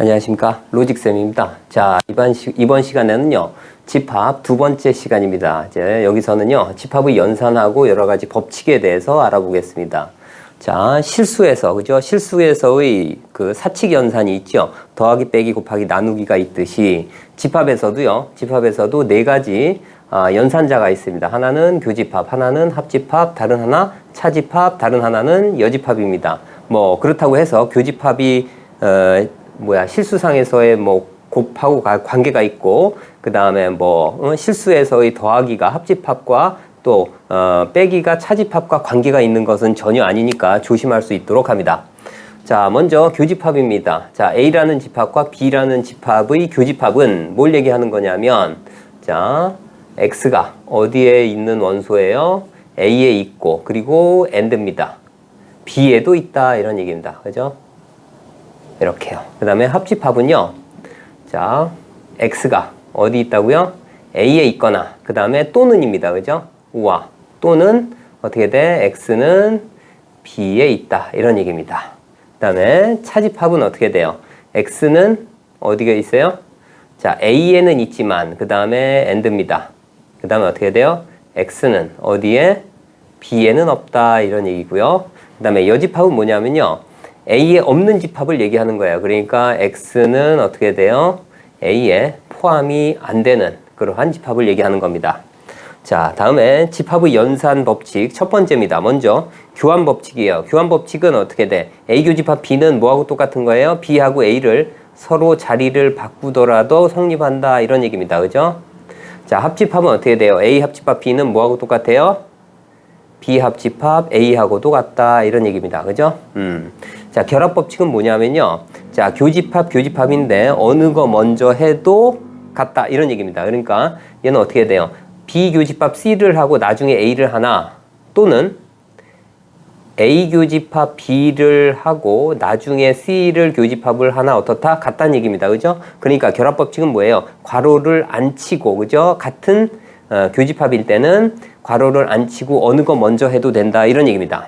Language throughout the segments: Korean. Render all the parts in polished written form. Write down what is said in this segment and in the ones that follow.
안녕하십니까. 로직쌤입니다. 자, 이번 시간에는요, 집합 두 번째 시간입니다. 이제 여기서는요, 집합의 연산하고 여러 가지 법칙에 대해서 알아보겠습니다. 자, 실수에서, 그죠? 실수에서의 그 사칙 연산이 있죠. 더하기, 빼기, 곱하기, 나누기가 있듯이 집합에서도 네 가지 연산자가 있습니다. 하나는 교집합, 하나는 합집합, 다른 하나 차집합, 다른 하나는 여집합입니다. 뭐 그렇다고 해서 교집합이 실수상에서의 곱하고 관계가 있고, 그 다음에 실수에서의 더하기가 합집합과 또 빼기가 차집합과 관계가 있는 것은 전혀 아니니까 조심할 수 있도록 합니다. 자, 먼저 교집합입니다. 자, A라는 집합과 B라는 집합의 교집합은 뭘 얘기하는 거냐면, 자, X가 어디에 있는 원소예요? A에 있고, 그리고 AND입니다. B에도 있다, 이런 얘기입니다. 그죠? 이렇게요. 그 다음에 합집합은요, 자, X가 어디 있다고요? A에 있거나, 그 다음에 또는입니다. 그죠? 우와. 또는 어떻게 돼? X는 B에 있다, 이런 얘기입니다. 그 다음에 차집합은 어떻게 돼요? X는 어디가 있어요? 자, A에는 있지만, 그 다음에 AND입니다. 그 다음에 어떻게 돼요? X는 어디에? B에는 없다, 이런 얘기고요. 그 다음에 여집합은 뭐냐면요, A에 없는 집합을 얘기하는 거예요. 그러니까 X는 어떻게 돼요? A에 포함이 안 되는 그러한 집합을 얘기하는 겁니다. 자, 다음에 집합의 연산 법칙 첫 번째입니다. 먼저 교환 법칙이에요. 교환 법칙은 어떻게 돼? A 교집합 B는 뭐하고 똑같은 거예요? B하고 A를 서로 자리를 바꾸더라도 성립한다, 이런 얘기입니다. 그죠? 자, 합집합은 어떻게 돼요? A 합집합 B는 뭐하고 똑같아요? B 합집합 A하고도 같다, 이런 얘기입니다. 그죠? 자, 결합 법칙은 뭐냐면요, 자, 교집합인데 어느 거 먼저 해도 같다, 이런 얘기입니다. 그러니까 얘는 어떻게 돼요? B 교집합 C를 하고 나중에 A를 하나, 또는 A 교집합 B를 하고 나중에 C를 교집합을 하나, 어떻다? 같다는 얘기입니다. 그죠? 그러니까 결합 법칙은 뭐예요? 괄호를 안 치고, 그죠? 같은 교집합일 때는 괄호를 안 치고 어느 거 먼저 해도 된다, 이런 얘기입니다.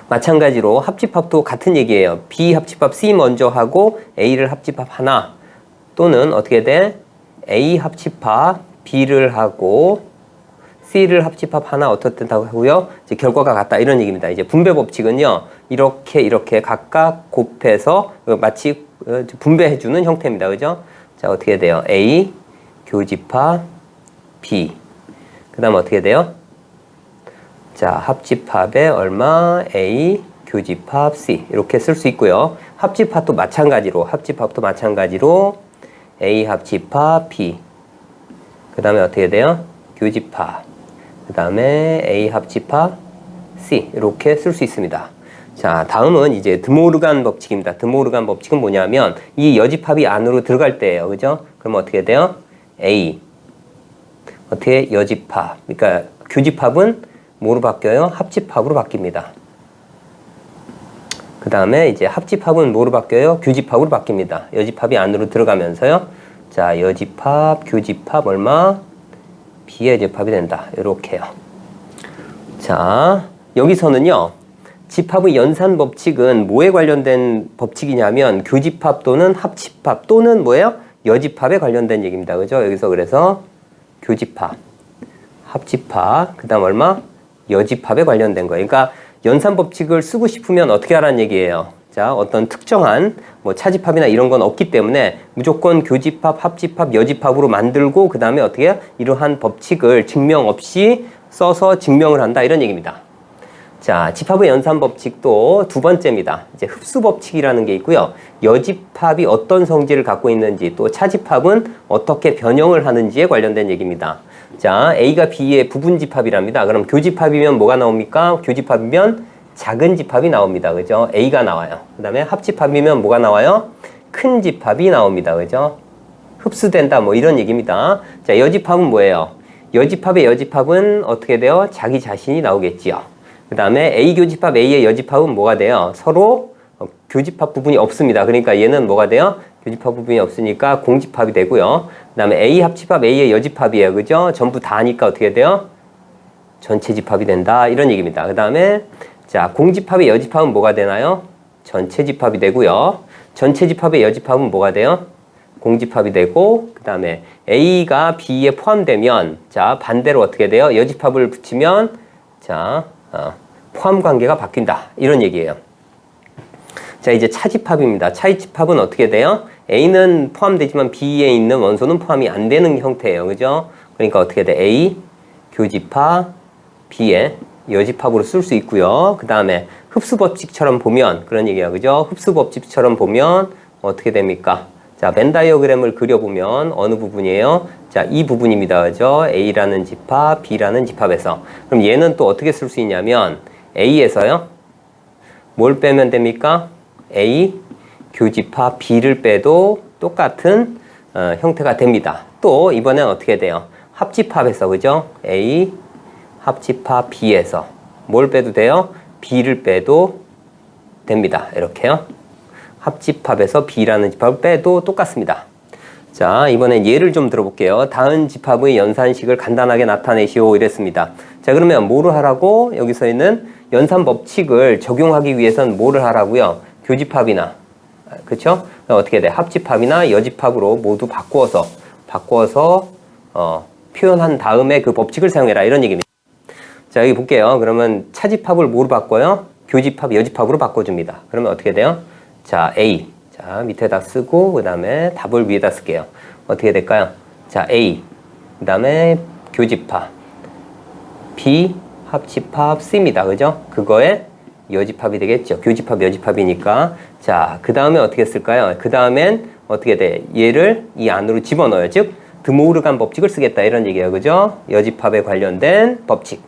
마찬가지로 합집합도 같은 얘기예요. B 합집합 C 먼저 하고 A를 합집합 하나, 또는 어떻게 돼? A 합집합 B를 하고 C를 합집합 하나, 어떻다고 하고요? 이제 결과가 같다, 이런 얘기입니다. 이제 분배 법칙은요, 이렇게 각각 곱해서 마치 분배해주는 형태입니다. 그죠? 자, 어떻게 돼요? A 교집합 B. 그 다음 어떻게 돼요? 자, 합집합에 얼마? A 교집합 C. 이렇게 쓸 수 있고요. 합집합도 마찬가지로 A 합집합 B. 그 다음에 어떻게 돼요? 교집합. 그 다음에 A 합집합 C. 이렇게 쓸 수 있습니다. 자, 다음은 이제 드모르간 법칙입니다. 드모르간 법칙은 뭐냐면 이 여집합이 안으로 들어갈 때예요. 그죠? 그럼 어떻게 돼요? A. 어떻게? 여집합. 그러니까 교집합은 뭐로 바뀌어요? 합집합으로 바뀝니다. 그 다음에 이제 합집합은 뭐로 바뀌어요? 교집합으로 바뀝니다. 여집합이 안으로 들어가면서요. 자, 여집합, 교집합 얼마? B의 집합이 된다. 이렇게요. 자, 여기서는요, 집합의 연산 법칙은 뭐에 관련된 법칙이냐면 교집합 또는 합집합 또는 뭐예요? 여집합에 관련된 얘기입니다. 그죠? 여기서 그래서 교집합, 합집합, 그 다음 얼마? 여집합에 관련된 거예요. 그러니까 연산 법칙을 쓰고 싶으면 어떻게 하라는 얘기예요. 자, 어떤 특정한 차집합이나 이런 건 없기 때문에 무조건 교집합, 합집합, 여집합으로 만들고 그 다음에 어떻게 해요? 이러한 법칙을 증명 없이 써서 증명을 한다, 이런 얘기입니다. 자, 집합의 연산 법칙도 두 번째입니다. 이제 흡수 법칙이라는 게 있고요. 여집합이 어떤 성질을 갖고 있는지, 또 차집합은 어떻게 변형을 하는지에 관련된 얘기입니다. 자, A가 B의 부분 집합이랍니다. 그럼 교집합이면 뭐가 나옵니까? 교집합이면 작은 집합이 나옵니다. 그죠? A가 나와요. 그 다음에 합집합이면 뭐가 나와요? 큰 집합이 나옵니다. 그죠? 흡수된다, 이런 얘기입니다. 자, 여집합은 뭐예요? 여집합의 여집합은 어떻게 돼요? 자기 자신이 나오겠지요. 그 다음에 A 교집합 A의 여집합은 뭐가 돼요? 서로 교집합 부분이 없습니다. 그러니까 얘는 뭐가 돼요? 교집합 부분이 없으니까 공집합이 되고요. 그 다음에 A 합집합 A의 여집합이에요. 그죠? 전부 다니까 어떻게 돼요? 전체 집합이 된다, 이런 얘기입니다. 그 다음에 자, 공집합의 여집합은 뭐가 되나요? 전체 집합이 되고요. 전체 집합의 여집합은 뭐가 돼요? 공집합이 되고, 그 다음에 A가 B에 포함되면, 자, 반대로 어떻게 돼요? 여집합을 붙이면, 자, 포함 관계가 바뀐다. 이런 얘기예요. 자, 이제 차집합입니다. 차집합은 어떻게 돼요? A는 포함되지만 B에 있는 원소는 포함이 안 되는 형태예요. 그죠? 그러니까 어떻게 돼? A, 교집합, B에 여집합으로 쓸 수 있고요. 그 다음에 흡수법칙처럼 보면, 그런 얘기야. 그죠? 흡수법칙처럼 보면 어떻게 됩니까? 자, 벤 다이어그램을 그려보면 어느 부분이에요? 자, 이 부분입니다. 그죠? A라는 집합, B라는 집합에서. 그럼 얘는 또 어떻게 쓸 수 있냐면, A에서요? 뭘 빼면 됩니까? A, 교집합 B를 빼도 똑같은 형태가 됩니다. 또 이번엔 어떻게 돼요? 합집합에서, 그죠? A, 합집합 B에서 뭘 빼도 돼요? B를 빼도 됩니다. 이렇게요. 합집합에서 B라는 집합을 빼도 똑같습니다. 자, 이번엔 예를 좀 들어볼게요. 다음 집합의 연산식을 간단하게 나타내시오 이랬습니다. 자, 그러면 뭐를 하라고? 여기서 있는 연산 법칙을 적용하기 위해서는 뭐를 하라고요? 교집합이나, 그쵸? 어떻게 돼? 합집합이나 여집합으로 모두 바꾸어서 표현한 다음에 그 법칙을 사용해라. 이런 얘기입니다. 자, 여기 볼게요. 그러면 차집합을 뭐로 바꿔요? 교집합, 여집합으로 바꿔줍니다. 그러면 어떻게 돼요? 자, A. 자, 밑에다 쓰고, 그 다음에 답을 위에다 쓸게요. 어떻게 될까요? 자, A. 그 다음에 교집합. B, 합집합, C입니다. 그죠? 그거에 여집합이 되겠죠. 교집합, 여집합이니까. 자, 그 다음에 어떻게 쓸까요? 그 다음엔 어떻게 돼? 얘를 이 안으로 집어넣어요. 즉, 드모르간 법칙을 쓰겠다. 이런 얘기예요. 그죠? 여집합에 관련된 법칙.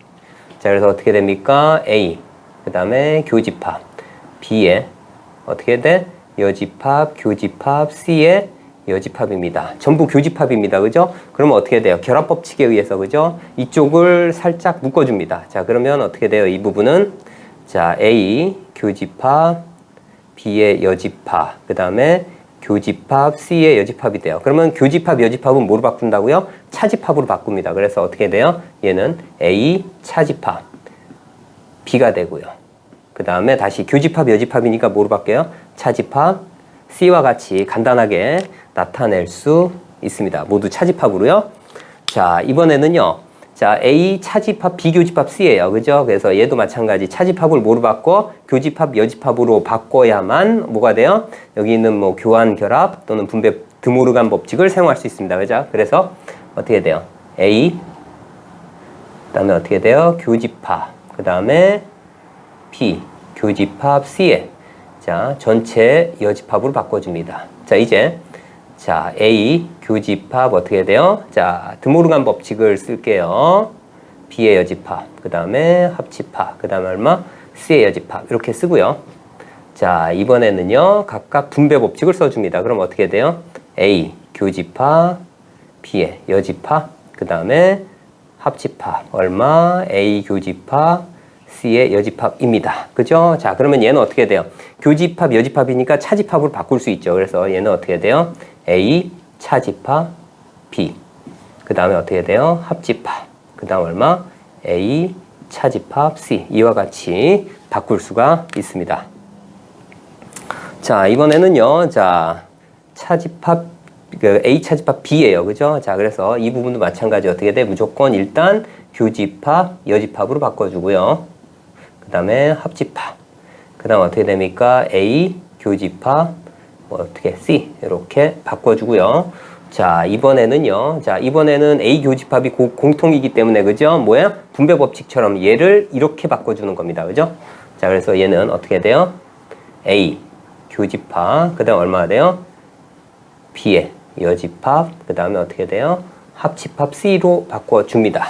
자, 그래서 어떻게 됩니까? A. 그 다음에 교집합. B에 어떻게 돼? 여집합, 교집합, C의 여집합입니다. 전부 교집합입니다. 그죠? 그러면 어떻게 돼요? 결합 법칙에 의해서, 그죠? 이쪽을 살짝 묶어줍니다. 자, 그러면 어떻게 돼요? 이 부분은 자, A, 교집합, B의 여집합, 그 다음에 교집합, C의 여집합이 돼요. 그러면 교집합, 여집합은 뭐로 바꾼다고요? 차집합으로 바꿉니다. 그래서 어떻게 돼요? 얘는 A, 차집합, B가 되고요. 그 다음에 다시 교집합, 여집합이니까 뭐로 바뀌어요? 차집합, C와 같이 간단하게 나타낼 수 있습니다. 모두 차집합으로요. 자, 이번에는요. 자, A 차집합, B 교집합, C예요. 그죠? 그래서 얘도 마찬가지 차집합을 뭐로 바꿔? 교집합, 여집합으로 바꿔야만 뭐가 돼요? 여기 있는 뭐 교환, 결합 또는 분배 드모르간 법칙을 사용할 수 있습니다. 그죠? 그래서 어떻게 돼요? A, 그 다음에 어떻게 돼요? 교집합, 그 다음에 B, 교집합, C에 자, 전체 여집합으로 바꿔줍니다. 자, 이제 자, A 교집합 어떻게 돼요? 자, 드모르간 법칙을 쓸게요. B의 여집합, 그 다음에 합집합, 그 다음에 얼마? C의 여집합 이렇게 쓰고요. 자, 이번에는요 각각 분배 법칙을 써줍니다. 그럼 어떻게 돼요? A 교집합, B의 여집합, 그 다음에 합집합 얼마? A 교집합, C의 여집합입니다. 그죠? 자, 그러면 얘는 어떻게 돼요? 교집합, 여집합이니까 차집합으로 바꿀 수 있죠. 그래서 얘는 어떻게 돼요? A 차집합, B. 그 다음에 어떻게 돼요? 합집합. 그 다음 얼마? A 차집합, C. 이와 같이 바꿀 수가 있습니다. 자, 이번에는요. 자, 차집합, A 차집합 B예요. 그죠? 자, 그래서 이 부분도 마찬가지 어떻게 돼? 무조건 일단 교집합, 여집합으로 바꿔주고요. 그 다음에 합집합. 그 다음 어떻게 됩니까? A 교집합, 뭐 어떻게 C 이렇게 바꿔주고요. 자, 이번에는요. 자, 이번에는 A 교집합이 공통이기 때문에 그죠? 뭐야? 분배 법칙처럼 얘를 이렇게 바꿔주는 겁니다. 그죠? 자, 그래서 얘는 어떻게 돼요? A 교집합, 그 다음 얼마나 돼요? B의 여집합, 그 다음에 어떻게 돼요? 합집합 C로 바꿔줍니다.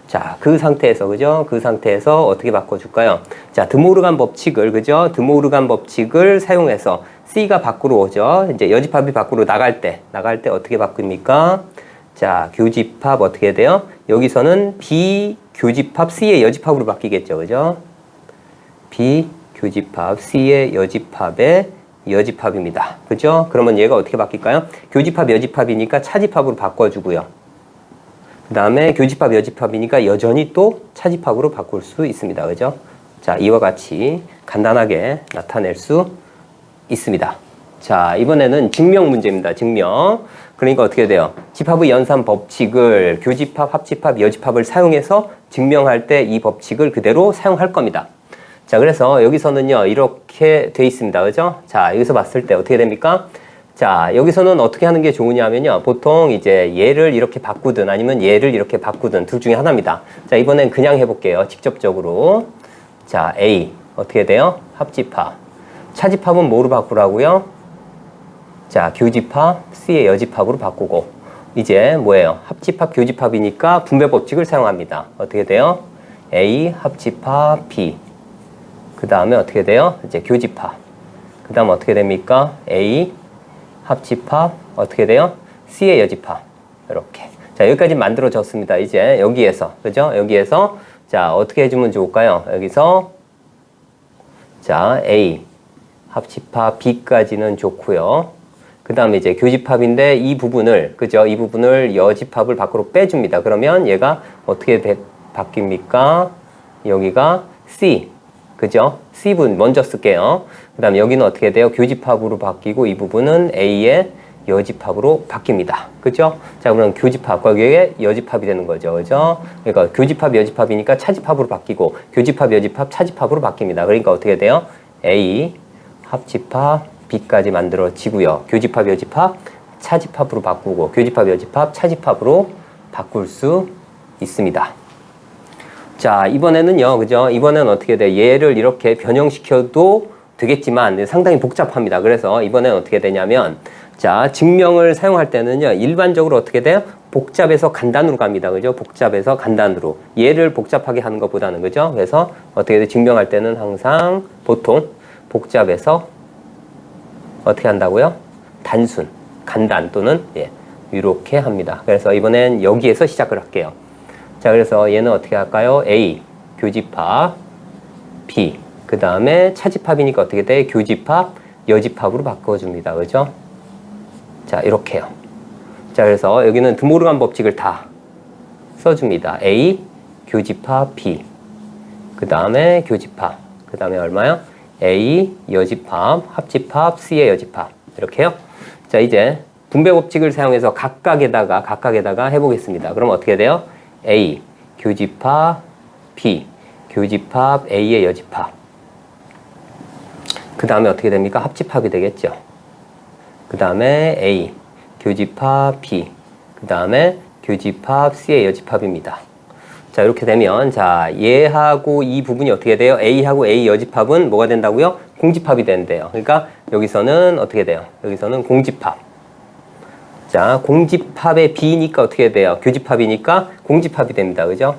자, 그 상태에서, 그죠? 그 상태에서 어떻게 바꿔줄까요? 자, 드모르간 법칙을, 그죠? 드모르간 법칙을 사용해서 C가 밖으로 오죠? 이제 여집합이 밖으로 나갈 때 어떻게 바뀝니까? 자, 교집합 어떻게 돼요? 여기서는 B 교집합 C의 여집합으로 바뀌겠죠, 그죠? B 교집합 C의 여집합의 여집합입니다. 그죠? 그러면 얘가 어떻게 바뀔까요? 교집합, 여집합이니까 차집합으로 바꿔주고요. 그 다음에 교집합, 여집합이니까 여전히 또 차집합으로 바꿀 수 있습니다. 그죠? 자, 이와 같이 간단하게 나타낼 수 있습니다. 자, 이번에는 증명 문제입니다. 증명. 그러니까 어떻게 돼요? 집합의 연산 법칙을 교집합, 합집합, 여집합을 사용해서 증명할 때 이 법칙을 그대로 사용할 겁니다. 자, 그래서 여기서는요, 이렇게 돼 있습니다. 그죠? 자, 여기서 봤을 때 어떻게 됩니까? 자, 여기서는 어떻게 하는 게 좋으냐면요. 보통 이제 얘를 이렇게 바꾸든 아니면 얘를 이렇게 바꾸든 둘 중에 하나입니다. 자, 이번엔 그냥 해볼게요. 직접적으로. 자, A. 어떻게 돼요? 합집합. 차집합은 뭐로 바꾸라고요? 자, 교집합, C의 여집합으로 바꾸고. 이제 뭐예요? 합집합, 교집합이니까 분배 법칙을 사용합니다. 어떻게 돼요? A 합집합 B. 그 다음에 어떻게 돼요? 이제 교집합. 그 다음 어떻게 됩니까? A 합집합 어떻게 돼요? C의 여집합. 이렇게. 자, 여기까지 만들어졌습니다. 이제 여기에서, 그죠? 여기에서 자, 어떻게 해주면 좋을까요? 여기서 자, A 합집합 B까지는 좋고요. 그 다음에 이제 교집합인데 이 부분을, 그죠? 이 부분을 여집합을 밖으로 빼줍니다. 그러면 얘가 어떻게 바뀝니까? 여기가 C. 그죠? C분 먼저 쓸게요. 그 다음에 여기는 어떻게 돼요? 교집합으로 바뀌고 이 부분은 A의 여집합으로 바뀝니다. 그죠? 자, 그럼 교집합, 거기에 여집합이 되는 거죠. 그죠? 그러니까 교집합, 여집합이니까 차집합으로 바뀌고 교집합, 여집합, 차집합으로 바뀝니다. 그러니까 어떻게 돼요? A 합집합 B까지 만들어지고요. 교집합, 여집합, 차집합으로 바꾸고 교집합, 여집합, 차집합으로 바꿀 수 있습니다. 자, 이번에는요, 그죠? 이번엔 어떻게 돼? 얘를 이렇게 변형시켜도 되겠지만 상당히 복잡합니다. 그래서 이번엔 어떻게 되냐면, 자, 증명을 사용할 때는요, 일반적으로 어떻게 돼요? 복잡해서 간단으로 갑니다. 그죠? 복잡해서 간단으로. 얘를 복잡하게 하는 것보다는, 그죠? 그래서 어떻게 돼? 증명할 때는 항상 보통 복잡해서 어떻게 한다고요? 단순, 간단 또는 이렇게 합니다. 그래서 이번엔 여기에서 시작을 할게요. 자, 그래서 얘는 어떻게 할까요? A, 교집합, B. 그 다음에 차집합이니까 어떻게 돼? 교집합, 여집합으로 바꿔줍니다. 그죠? 자, 이렇게요. 자, 그래서 여기는 드모르간 법칙을 다 써줍니다. A, 교집합, B. 그 다음에 교집합. 그 다음에 얼마요? A, 여집합, 합집합, C의 여집합. 이렇게요. 자, 이제 분배 법칙을 사용해서 각각에다가 해보겠습니다. 그럼 어떻게 돼요? A, 교집합, B, 교집합, A의 여집합. 그 다음에 어떻게 됩니까? 합집합이 되겠죠. 그 다음에 A, 교집합, B. 그 다음에 교집합, C의 여집합입니다. 자, 이렇게 되면, 자, 얘하고 이 부분이 어떻게 돼요? A하고 A 여집합은 뭐가 된다고요? 공집합이 된대요. 그러니까 여기서는 어떻게 돼요? 여기서는 공집합. 자, 공집합의 B니까 어떻게 돼요? 교집합이니까 공집합이 됩니다. 그죠?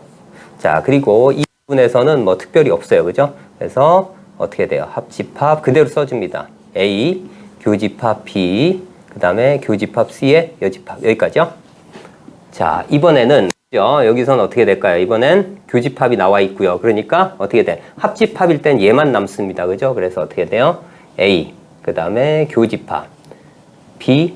자, 그리고 이 부분에서는 뭐 특별히 없어요. 그죠? 그래서 어떻게 돼요? 합집합 그대로 써줍니다. A, 교집합 B, 그 다음에 교집합 C의 여집합. 여기까지요. 자, 이번에는 여기서는 어떻게 될까요? 이번엔 교집합이 나와 있고요. 그러니까 어떻게 돼? 합집합일 땐 얘만 남습니다. 그죠? 그래서 어떻게 돼요? A, 그 다음에 교집합 B,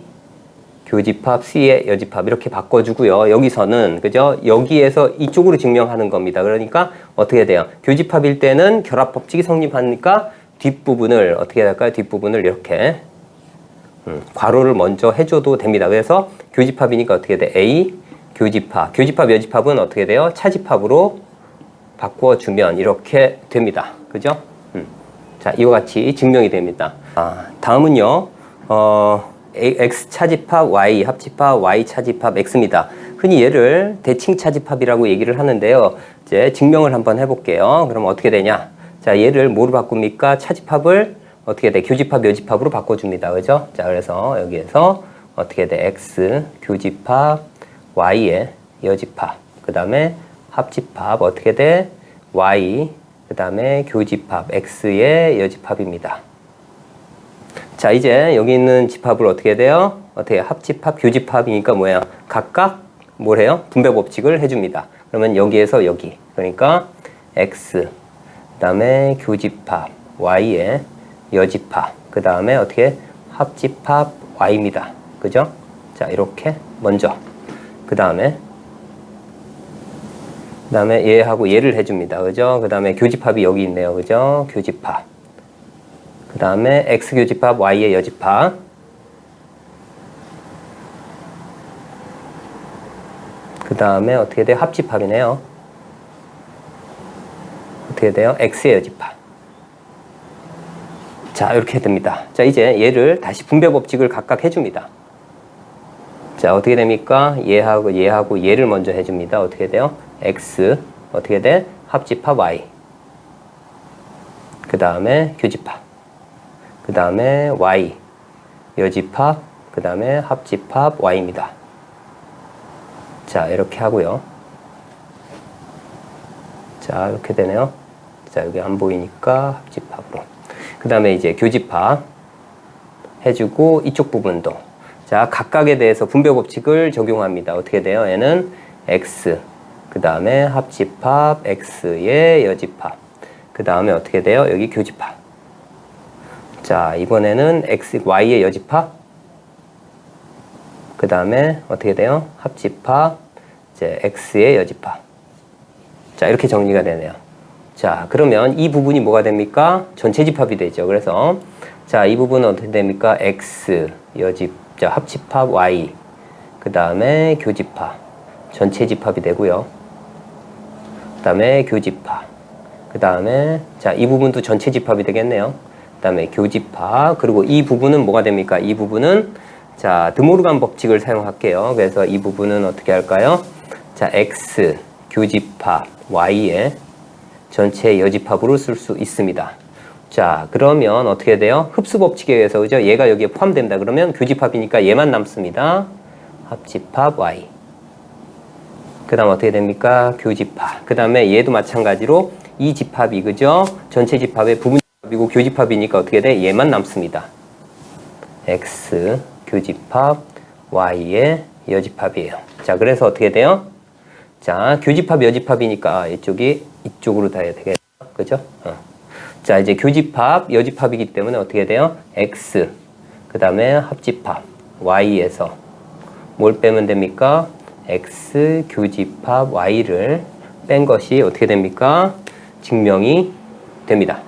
교집합 C의 여집합 이렇게 바꿔주고요. 여기서는 그죠? 여기에서 이쪽으로 증명하는 겁니다. 그러니까 어떻게 돼요? 교집합일 때는 결합 법칙이 성립하니까 뒷부분을 어떻게 할까요? 뒷부분을 이렇게 괄호를 먼저 해줘도 됩니다. 그래서 교집합이니까 어떻게 돼? A, 교집합. 교집합, 여집합은 어떻게 돼요? 차집합으로 바꿔주면 이렇게 됩니다. 그죠? 자, 이와 같이 증명이 됩니다. 다음은요. X 차집합, Y 합집합, Y 차집합 X입니다. 흔히 얘를 대칭 차집합이라고 얘기를 하는데요. 이제 증명을 한번 해볼게요. 그럼 어떻게 되냐? 자, 얘를 뭐로 바꿉니까? 차집합을 어떻게 돼? 교집합, 여집합으로 바꿔줍니다. 그죠? 자, 그래서 여기에서 어떻게 돼? X 교집합, Y의 여집합. 그 다음에 합집합 어떻게 돼? Y. 그 다음에 교집합 X의 여집합입니다. 자, 이제 여기 있는 집합을 어떻게 돼요? 어떻게 합집합, 교집합이니까 뭐예요? 각각 뭘 해요? 분배 법칙을 해줍니다. 그러면 여기에서 여기. 그러니까 X, 그 다음에 교집합, Y의 여집합. 그 다음에 어떻게? 합집합 Y입니다. 그죠? 자, 이렇게 먼저. 그 다음에 얘하고 얘를 해줍니다. 그죠? 그 다음에 교집합이 여기 있네요. 그죠? 교집합. 그 다음에 x 교집합 y의 여집합. 그 다음에 어떻게 돼요? 합집합이네요. 어떻게 돼요? x의 여집합. 자, 이렇게 됩니다. 자, 이제 얘를 다시 분배 법칙을 각각 해줍니다. 자, 어떻게 됩니까? 얘하고 얘를 먼저 해줍니다. 어떻게 돼요? x, 어떻게 돼? 합집합 y. 그 다음에 교집합. 그 다음에 y, 여집합. 그 다음에 합집합 y입니다. 자, 이렇게 하고요. 자, 이렇게 되네요. 자, 여기 안 보이니까 합집합으로. 그 다음에 이제 교집합 해주고 이쪽 부분도. 자, 각각에 대해서 분배 법칙을 적용합니다. 어떻게 돼요? 얘는 x, 그 다음에 합집합 x의 여집합. 그 다음에 어떻게 돼요? 여기 교집합. 자, 이번에는 x, y의 여집합. 그 다음에 어떻게 돼요? 합집합 이제 x의 여집합. 자, 이렇게 정리가 되네요. 자, 그러면 이 부분이 뭐가 됩니까? 전체 집합이 되죠. 그래서 자, 이 부분은 어떻게 됩니까? x 자, 합집합 y. 그 다음에 교집합. 전체 집합이 되고요. 그 다음에 교집합. 그 다음에 자, 이 부분도 전체 집합이 되겠네요. 그 다음에 교집합. 그리고 이 부분은 뭐가 됩니까? 이 부분은 자, 드모르간 법칙을 사용할게요. 그래서 이 부분은 어떻게 할까요? 자, x 교집합 y의 전체 여집합으로 쓸 수 있습니다. 자, 그러면 어떻게 돼요? 흡수 법칙에 의해서 그죠? 얘가 여기에 포함된다. 그러면 교집합이니까 얘만 남습니다. 합집합 y. 그 다음 어떻게 됩니까? 교집합. 그 다음에 얘도 마찬가지로 이 집합이 그죠? 전체 집합의 부분 집합이고 교집합이니까 어떻게 돼? 얘만 남습니다. x 교집합 y의 여집합이에요. 자, 그래서 어떻게 돼요? 자, 교집합 여집합이니까 이쪽이 이쪽으로 다 해야 되겠죠? 그죠? 자, 이제 교집합 여집합이기 때문에 어떻게 돼요? x 그 다음에 합집합 y에서 뭘 빼면 됩니까? x 교집합 y를 뺀 것이 어떻게 됩니까? 증명이 됩니다.